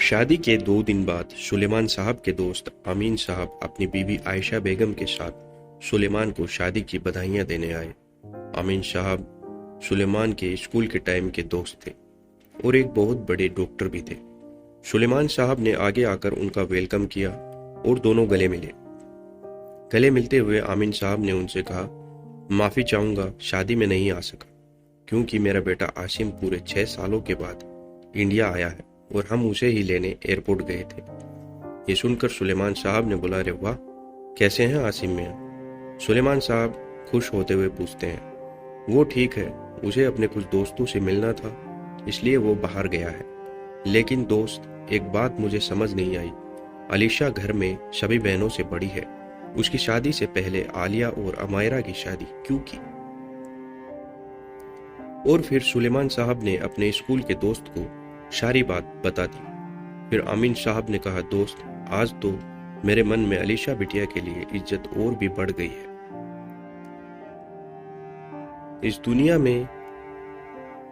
शादी के 2 दिन बाद सुलेमान साहब के दोस्त अमीन साहब अपनी बीवी आयशा बेगम के साथ सुलेमान को शादी की बधाइयां देने आए। अमीन साहब सुलेमान के स्कूल के टाइम के दोस्त थे और एक बहुत बड़े डॉक्टर भी थे। सुलेमान साहब ने आगे आकर उनका वेलकम किया और दोनों गले मिले। गले मिलते हुए अमीन साहब ने उनसे कहा, माफ़ी चाहूँगा शादी में नहीं आ सका क्योंकि मेरा बेटा आसिम पूरे 6 सालों के बाद इंडिया आया है और हम उसे ही लेने एयरपोर्ट गए थे। ये सुनकर सुलेमान साहब ने बोला, अरे वाह, कैसे हैं आसिम मियाँ? सुलेमान साहब खुश होते हुए पूछते हैं, वो ठीक है, उसे अपने कुछ दोस्तों से मिलना था इसलिए वो बाहर गया है। लेकिन दोस्त, एक बात मुझे समझ नहीं आई, अलीशा घर में सभी बहनों से बड़ी है, उसकी शादी से पहले आलिया और अमायरा की शादी क्यों की? और फिर सुलेमान साहब ने अपने स्कूल के दोस्त को सारी बात बता दी। फिर अमीन साहब ने कहा, दोस्त, आज तो मेरे मन में अलीशा बिटिया के लिए इज्जत और भी बढ़ गई है। इस दुनिया में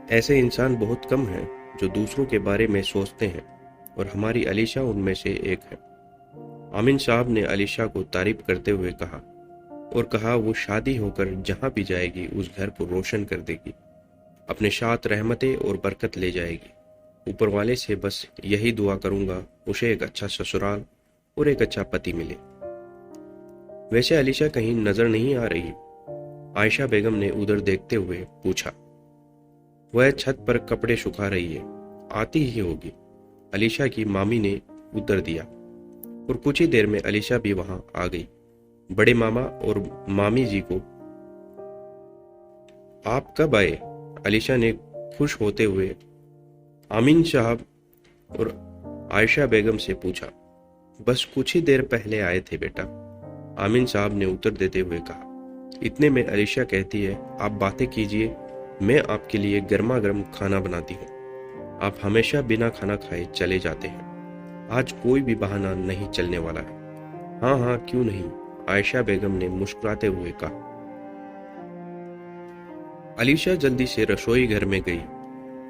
ऐसे इंसान बहुत कम हैं जो दूसरों के बारे में सोचते हैं और हमारी अलीशा उनमें से एक है। अमीन साहब ने अलीशा को तारीफ करते हुए कहा और कहा, वो शादी होकर जहां भी जाएगी उस घर को रोशन कर देगी, अपने साथ रहमतें और बरकत ले जाएगी। ऊपर वाले से बस यही दुआ करूंगा उसे एक अच्छा ससुराल और एक अच्छा पति मिले। वैसे अलीशा कहीं नजर नहीं आ रही? आयशा बेगम ने उधर देखते हुए पूछा। वह छत पर कपड़े सुखा रही है, आती ही होगी, अलीशा की मामी ने उत्तर दिया। और कुछ ही देर में अलीशा भी वहां आ गई। बड़े मामा और मामी जी को, आप कब आए? अलीशा ने खुश होते हुए अमीन साहब और आयशा बेगम से पूछा। बस कुछ ही देर पहले आए थे बेटा, अमीन साहब ने उत्तर देते हुए कहा। इतने में अलीशा कहती है, आप बातें कीजिए, मैं आपके लिए गर्मा गर्म खाना बनाती हूँ। आप हमेशा बिना खाना खाए चले जाते हैं, आज कोई भी बहाना नहीं चलने वाला है। हाँ हाँ, क्यों नहीं, आयशा बेगम ने मुस्कुराते हुए कहा। अलीशा जल्दी से रसोई घर में गई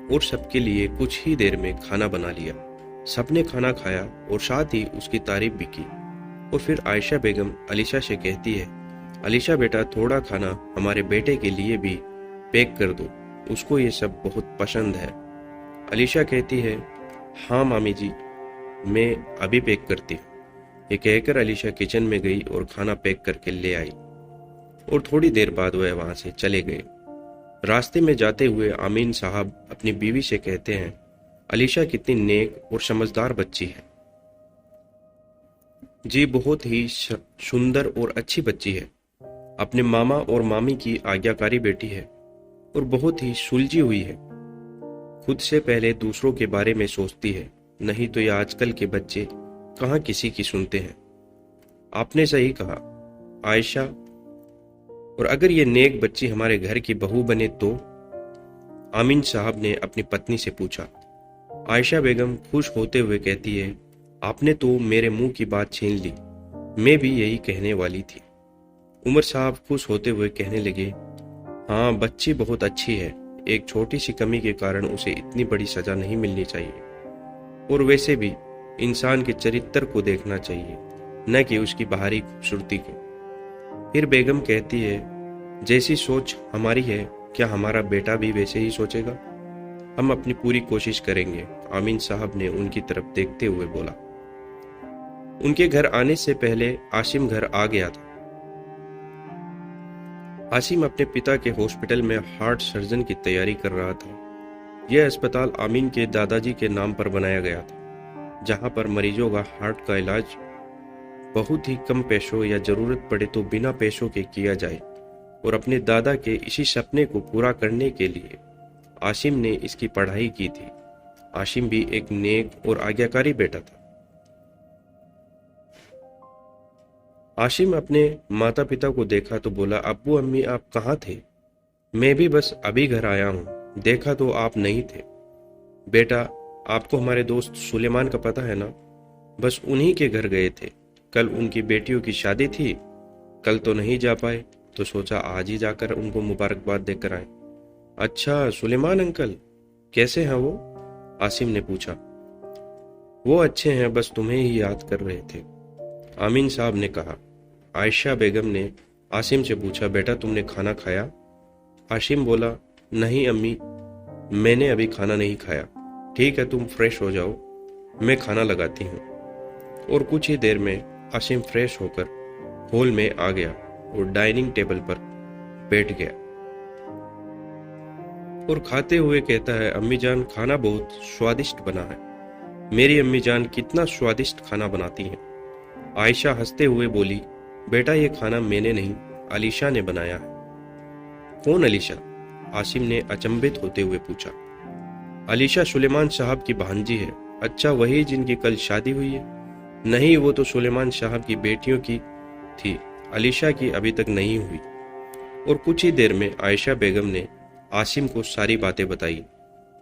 और सबके लिए कुछ ही देर में खाना बना लिया। सबने खाना खाया और साथ ही उसकी तारीफ भी की। और फिर आयशा बेगम अलीशा से कहती है, अलीशा बेटा, थोड़ा खाना हमारे बेटे के लिए भी पैक कर दो, उसको ये सब बहुत पसंद है। अलीशा कहती है, हाँ मामी जी, मैं अभी पैक करती हूँ। ये कहकर अलीशा किचन में गई और खाना पैक करके ले आई और थोड़ी देर बाद वह वहां से चले गए। रास्ते में जाते हुए अमीन साहब अपनी बीवी से कहते हैं, अलीशा कितनी नेक और समझदार बच्ची है। जी, बहुत ही सुंदर और अच्छी बच्ची है, अपने मामा और मामी की आज्ञाकारी बेटी है और बहुत ही सुलझी हुई है। खुद से पहले दूसरों के बारे में सोचती है, नहीं तो ये आजकल के बच्चे कहाँ किसी की सुनते हैं। आपने सही कहा आयशा, और अगर ये नेक बच्ची हमारे घर की बहू बने तो? आमीन साहब ने अपनी पत्नी से पूछा। आयशा बेगम खुश होते हुए कहती है, आपने तो मेरे मुंह की बात छीन ली, मैं भी यही कहने वाली थी। उमर साहब खुश होते हुए कहने लगे, हाँ, बच्ची बहुत अच्छी है, एक छोटी सी कमी के कारण उसे इतनी बड़ी सजा नहीं मिलनी चाहिए। और वैसे भी इंसान के चरित्र को देखना चाहिए, न कि उसकी बाहरी खूबसूरती को। फिर बेगम कहती है, जैसी सोच हमारी है, क्या हमारा बेटा भी वैसे ही सोचेगा? हम अपनी पूरी कोशिश करेंगे, आमीन साहब ने उनकी तरफ देखते हुए बोला। उनके घर आने से पहले आसिम घर आ गया था। आसिम अपने पिता के हॉस्पिटल में हार्ट सर्जन की तैयारी कर रहा था। यह अस्पताल आमीन के दादाजी के नाम पर बनाया गया था, जहां पर मरीजों का हार्ट का इलाज बहुत ही कम पैसों या जरूरत पड़े तो बिना पैसों के किया जाए। और अपने दादा के इसी सपने को पूरा करने के लिए आसिम ने इसकी पढ़ाई की थी। आसिम भी एक नेक और आज्ञाकारी बेटा था। आसिम अपने माता पिता को देखा तो बोला, अब्बू अम्मी आप कहाँ थे? मैं भी बस अभी घर आया हूँ, देखा तो आप नहीं थे। बेटा, आपको हमारे दोस्त सुलेमान का पता है ना? बस उन्हीं के घर गए थे, कल उनकी बेटियों की शादी थी, कल तो नहीं जा पाए तो सोचा आज ही जाकर उनको मुबारकबाद देकर आए। अच्छा, सुलेमान अंकल कैसे हैं वो? आसिम ने पूछा। वो अच्छे हैं, बस तुम्हें ही याद कर रहे थे, आमीन साहब ने कहा। आयशा बेगम ने आसिम से पूछा, बेटा तुमने खाना खाया? आसिम बोला, नहीं अम्मी, मैंने अभी खाना नहीं खाया। ठीक है, तुम फ्रेश हो जाओ, मैं खाना लगाती हूँ। और कुछ ही देर में आसिम फ्रेश होकर हॉल में आ गया और डाइनिंग टेबल पर बैठ गया और खाते हुए कहता है, अम्मी जान खाना बहुत स्वादिष्ट बना है। मेरी अम्मी जान कितना स्वादिष्ट खाना बनाती हैं। आयशा हंसते हुए बोली, बेटा ये खाना मैंने नहीं, अलीशा ने बनाया है। कौन अलीशा? आसिम ने अचंभित होते हुए पूछा। अलीशा सुलेमान साहब की भांजी है। अच्छा, वही जिनकी कल शादी हुई है? नहीं, वो तो सुलेमान साहब की बेटियों की थी, अलीशा की अभी तक नहीं हुई। और कुछ ही देर में आयशा बेगम ने आसिम को सारी बातें बताई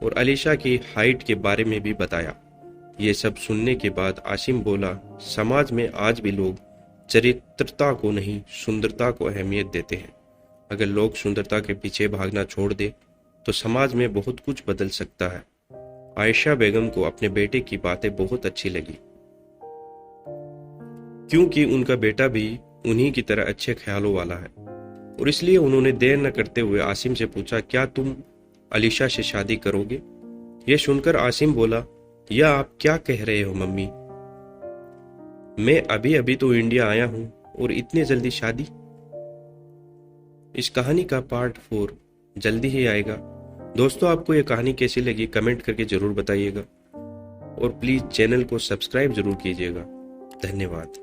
और अलीशा की हाइट के बारे में भी बताया। ये सब सुनने के बाद आसिम बोला, समाज में आज भी लोग चरित्रता को नहीं, सुंदरता को अहमियत देते हैं। अगर लोग सुंदरता के पीछे भागना छोड़ दे तो समाज में बहुत कुछ बदल सकता है। आयशा बेगम को अपने बेटे की बातें बहुत अच्छी लगी, क्योंकि उनका बेटा भी उन्हीं की तरह अच्छे ख्यालों वाला है, और इसलिए उन्होंने देर न करते हुए आसिम से पूछा, क्या तुम अलीशा से शादी करोगे? यह सुनकर आसिम बोला, यह आप क्या कह रहे हो मम्मी? मैं अभी अभी तो इंडिया आया हूं और इतनी जल्दी शादी? इस कहानी का पार्ट 4 जल्दी ही आएगा। दोस्तों, आपको यह कहानी कैसी लगी कमेंट करके जरूर बताइएगा और प्लीज चैनल को सब्सक्राइब जरूर कीजिएगा। धन्यवाद।